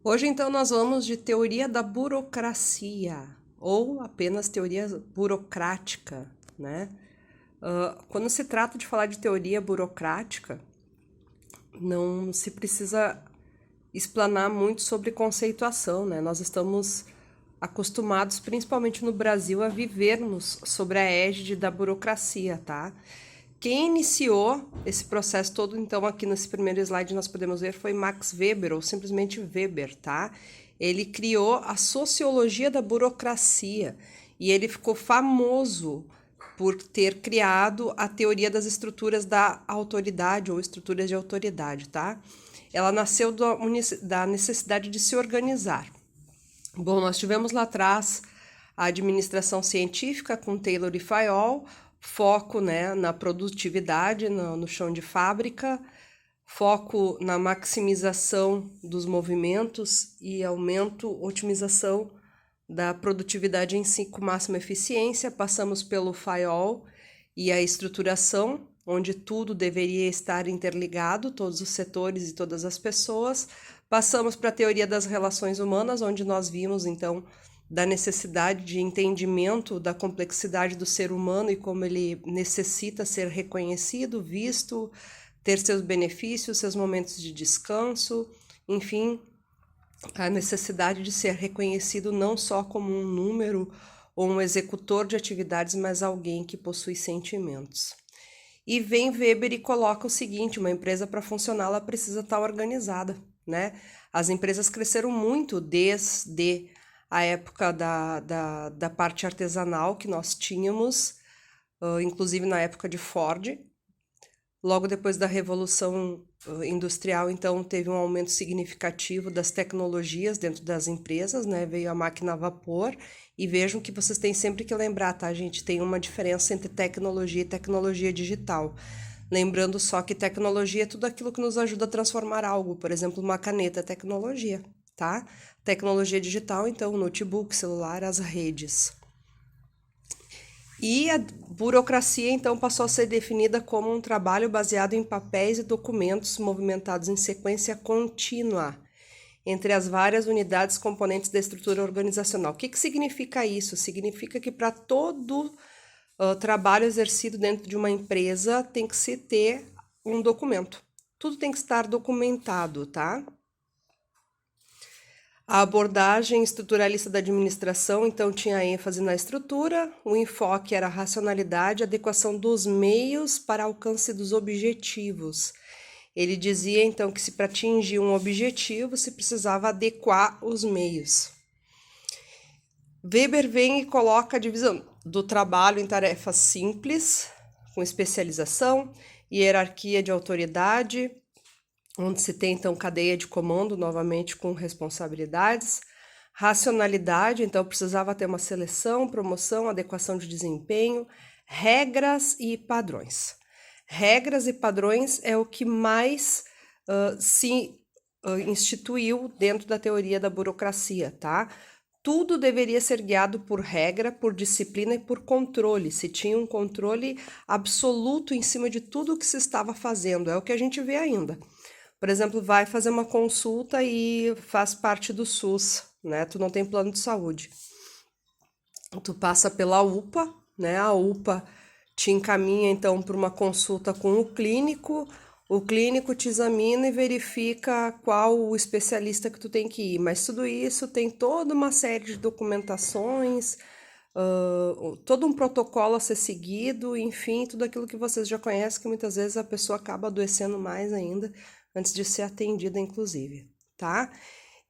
Hoje, então, nós vamos de teoria da burocracia, ou apenas teoria burocrática, né? Quando se trata de falar de teoria burocrática, não se precisa explanar muito sobre conceituação, né? Nós estamos acostumados, principalmente no Brasil, a vivermos sobre a égide da burocracia, tá? Quem iniciou esse processo todo, então, aqui nesse primeiro slide nós podemos ver, foi Max Weber, ou simplesmente Weber, tá? Ele criou a sociologia da burocracia e ele ficou famoso por ter criado a teoria das estruturas da autoridade ou estruturas de autoridade, tá? Ela nasceu da necessidade de se organizar. Bom, nós tivemos lá atrás a administração científica com Taylor e Fayol, foco, né, na produtividade, no chão de fábrica, foco na maximização dos movimentos e otimização da produtividade em si com máxima eficiência. Passamos pelo Fayol e a estruturação, onde tudo deveria estar interligado, todos os setores e todas as pessoas. Passamos para a teoria das relações humanas, onde nós vimos, então, da necessidade de entendimento da complexidade do ser humano e como ele necessita ser reconhecido, visto, ter seus benefícios, seus momentos de descanso, enfim, a necessidade de ser reconhecido não só como um número ou um executor de atividades, mas alguém que possui sentimentos. E vem Weber e coloca o seguinte: uma empresa para funcionar, ela precisa estar organizada, né? As empresas cresceram muito desde a época da parte artesanal que nós tínhamos, inclusive na época de Ford. Logo depois da Revolução Industrial, então, teve um aumento significativo das tecnologias dentro das empresas, né? Veio a máquina a vapor. E vejam que vocês têm sempre que lembrar, tá, gente? Tem uma diferença entre tecnologia e tecnologia digital. Lembrando só que tecnologia é tudo aquilo que nos ajuda a transformar algo. Por exemplo, uma caneta é tecnologia, tá? Tecnologia digital, então, notebook, celular, as redes. E a burocracia, então, passou a ser definida como um trabalho baseado em papéis e documentos movimentados em sequência contínua entre as várias unidades componentes da estrutura organizacional. O que significa isso? Significa que para todo trabalho exercido dentro de uma empresa tem que se ter um documento. Tudo tem que estar documentado, tá? A abordagem estruturalista da administração, então, tinha ênfase na estrutura, o enfoque era a racionalidade, a adequação dos meios para alcance dos objetivos. Ele dizia, então, que se para atingir um objetivo, se precisava adequar os meios. Weber vem e coloca a divisão do trabalho em tarefas simples, com especialização, hierarquia de autoridade, onde se tem, então, cadeia de comando, novamente com responsabilidades, racionalidade, então precisava ter uma seleção, promoção, adequação de desempenho, regras e padrões. Regras e padrões é o que mais se instituiu dentro da teoria da burocracia, tá? Tudo deveria ser guiado por regra, por disciplina e por controle. Se tinha um controle absoluto em cima de tudo o que se estava fazendo. É o que a gente vê ainda. Por exemplo, vai fazer uma consulta e faz parte do SUS, né? Tu não tem plano de saúde. Tu passa pela UPA, né? A UPA te encaminha, então, para uma consulta com o clínico te examina e verifica qual o especialista que tu tem que ir, mas tudo isso tem toda uma série de documentações, todo um protocolo a ser seguido, enfim, tudo aquilo que vocês já conhecem, que muitas vezes a pessoa acaba adoecendo mais ainda, antes de ser atendida, inclusive, tá?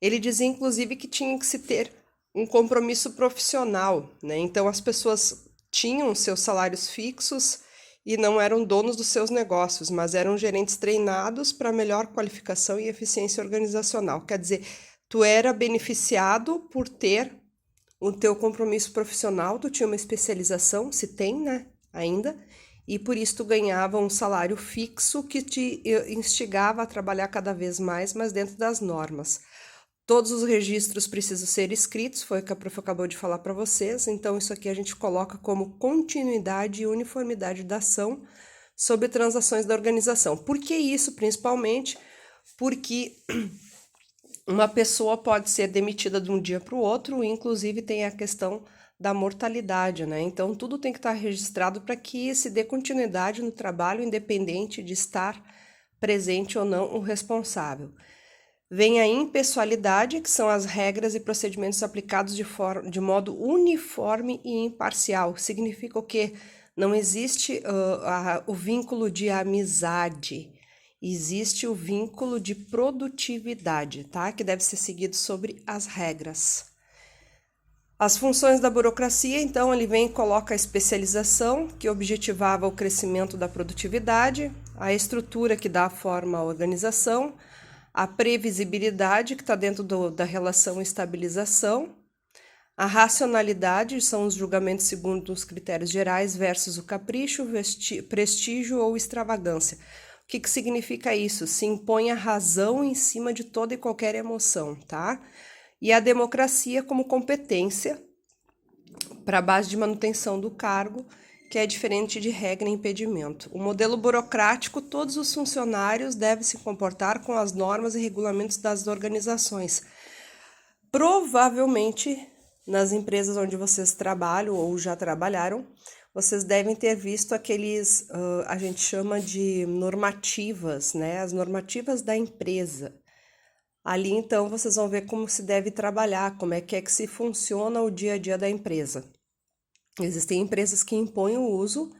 Ele dizia, inclusive, que tinha que se ter um compromisso profissional, né? Então, as pessoas tinham seus salários fixos e não eram donos dos seus negócios, mas eram gerentes treinados para melhor qualificação e eficiência organizacional. Quer dizer, tu era beneficiado por ter o teu compromisso profissional, tu tinha uma especialização, se tem, né, ainda, e por isso tu ganhava um salário fixo que te instigava a trabalhar cada vez mais, mas dentro das normas. Todos os registros precisam ser escritos, foi o que a prof acabou de falar para vocês, então isso aqui a gente coloca como continuidade e uniformidade da ação sobre transações da organização. Por que isso, principalmente? Porque Uma pessoa pode ser demitida de um dia para o outro, inclusive tem a questão da mortalidade, né? Então, tudo tem que estar registrado para que se dê continuidade no trabalho, independente de estar presente ou não o responsável. Vem a impessoalidade, que são as regras e procedimentos aplicados de modo uniforme e imparcial. Significa o quê? Não existe o vínculo de amizade, existe o vínculo de produtividade, tá? Que deve ser seguido sobre as regras. As funções da burocracia, então, ele vem e coloca a especialização, que objetivava o crescimento da produtividade, a estrutura que dá forma à organização, a previsibilidade, que está dentro da relação estabilização, a racionalidade, são os julgamentos segundo os critérios gerais versus o capricho, prestígio ou extravagância. O que significa isso? Se impõe a razão em cima de toda e qualquer emoção, tá? E a democracia como competência para a base de manutenção do cargo, que é diferente de regra e impedimento. O modelo burocrático, todos os funcionários devem se comportar com as normas e regulamentos das organizações. Provavelmente, nas empresas onde vocês trabalham ou já trabalharam, vocês devem ter visto aqueles, a gente chama de normativas, né? As normativas da empresa. Ali, então, vocês vão ver como se deve trabalhar, como é que se funciona o dia a dia da empresa. Existem empresas que impõem o uso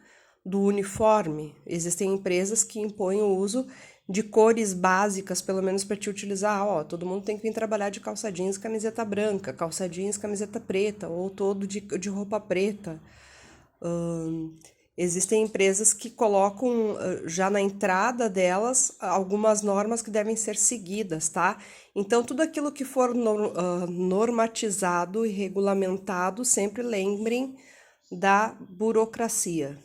do uniforme, existem empresas que impõem o uso de cores básicas, pelo menos para te utilizar. Ó, todo mundo tem que vir trabalhar de calça jeans, camiseta branca, calça jeans, camiseta preta, ou todo de roupa preta. Existem empresas que colocam já na entrada delas algumas normas que devem ser seguidas, tá? Então, tudo aquilo que for normatizado e regulamentado, sempre lembrem da burocracia.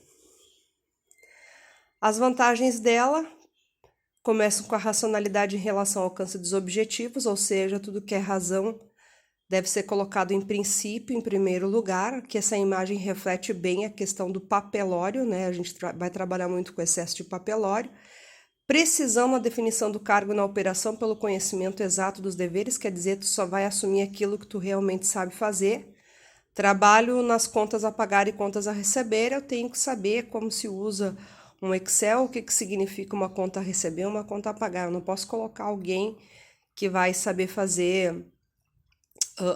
As vantagens dela começam com a racionalidade em relação ao alcance dos objetivos, ou seja, tudo que é razão deve ser colocado em princípio, em primeiro lugar, que essa imagem reflete bem a questão do papelório, né? A gente vai trabalhar muito com excesso de papelório. Precisão na definição do cargo na operação pelo conhecimento exato dos deveres, quer dizer, tu só vai assumir aquilo que tu realmente sabe fazer. Trabalho nas contas a pagar e contas a receber, eu tenho que saber como se usa um Excel, o que significa uma conta a receber e uma conta a pagar. Eu não posso colocar alguém que vai saber fazer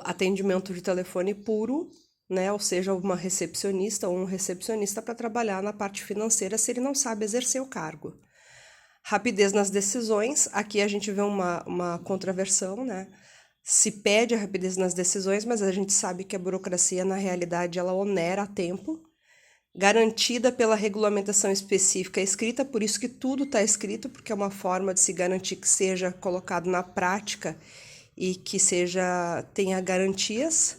atendimento de telefone puro, né? Ou seja, uma recepcionista ou um recepcionista para trabalhar na parte financeira se ele não sabe exercer o cargo. Rapidez nas decisões, aqui a gente vê uma contraversão, né? Se pede a rapidez nas decisões, mas a gente sabe que a burocracia, na realidade, ela onera a tempo. Garantida pela regulamentação específica escrita, por isso que tudo está escrito, porque é uma forma de se garantir que seja colocado na prática e que tenha garantias.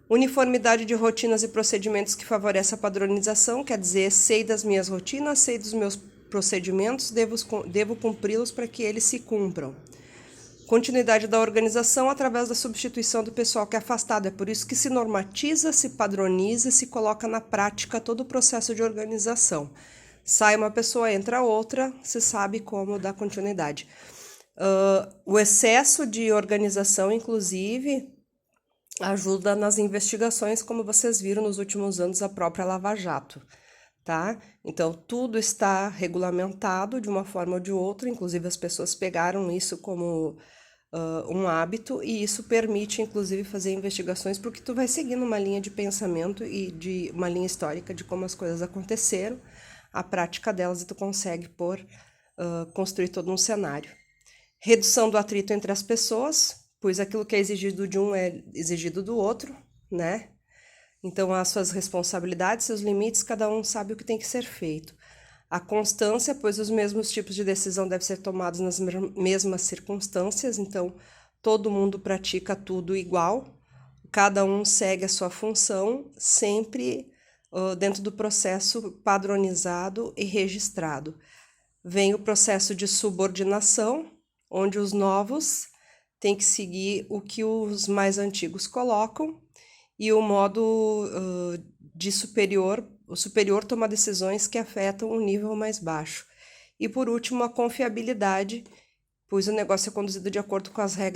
Uniformidade de rotinas e procedimentos que favorece a padronização, quer dizer, sei das minhas rotinas, sei dos meus procedimentos, devo cumpri-los para que eles se cumpram. Continuidade da organização através da substituição do pessoal que é afastado. É por isso que se normatiza, se padroniza, se coloca na prática todo o processo de organização. Sai uma pessoa, entra outra, se sabe como dar continuidade. O excesso de organização, inclusive, ajuda nas investigações, como vocês viram nos últimos anos, a própria Lava Jato, tá? Então, tudo está regulamentado de uma forma ou de outra, inclusive as pessoas pegaram isso como um hábito, e isso permite, inclusive, fazer investigações, porque tu vai seguindo uma linha de pensamento e de uma linha histórica de como as coisas aconteceram, a prática delas, e tu consegue construir todo um cenário. Redução do atrito entre as pessoas, pois aquilo que é exigido de um é exigido do outro, né? Então, as suas responsabilidades, seus limites, cada um sabe o que tem que ser feito. A constância, pois os mesmos tipos de decisão devem ser tomados nas mesmas circunstâncias, então todo mundo pratica tudo igual, cada um segue a sua função, sempre dentro do processo padronizado e registrado. Vem o processo de subordinação, onde os novos têm que seguir o que os mais antigos colocam, e o modo de superior, o superior toma decisões que afetam o nível mais baixo. E por último, a confiabilidade, pois o negócio é conduzido de acordo com as regras